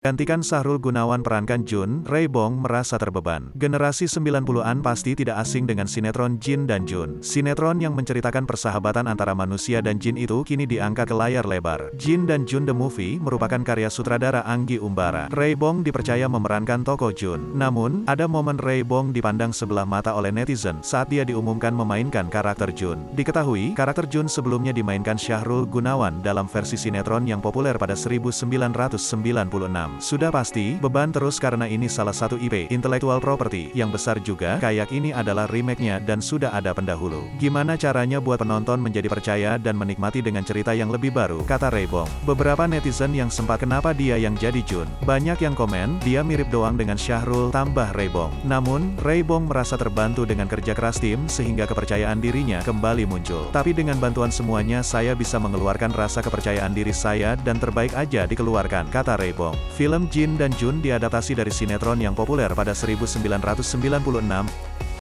Gantikan Sahrul Gunawan perankan Jun, Ray Bong merasa terbeban. Generasi 90-an pasti tidak asing dengan sinetron Jin dan Jun. Sinetron yang menceritakan persahabatan antara manusia dan jin itu kini diangkat ke layar lebar. Jin dan Jun The Movie merupakan karya sutradara Anggi Umbara. Ray Bong dipercaya memerankan tokoh Jun. Namun, ada momen Ray Bong dipandang sebelah mata oleh netizen saat dia diumumkan memainkan karakter Jun. Diketahui, karakter Jun sebelumnya dimainkan Sahrul Gunawan dalam versi sinetron yang populer pada 1996. Sudah pasti, beban terus karena ini salah satu IP, intellectual property, yang besar juga, kayak ini adalah remake-nya dan sudah ada pendahulu. Gimana caranya buat penonton menjadi percaya dan menikmati dengan cerita yang lebih baru, kata Ray Bong. Beberapa netizen yang sempat kenapa dia yang jadi Jun. Banyak yang komen, dia mirip doang dengan Sahrul, tambah Ray Bong. Namun, Ray Bong merasa terbantu dengan kerja keras tim, sehingga kepercayaan dirinya kembali muncul. Tapi dengan bantuan semuanya saya bisa mengeluarkan rasa kepercayaan diri saya dan terbaik aja dikeluarkan, kata Ray Bong. Film Jin dan Jun diadaptasi dari sinetron yang populer pada 1996.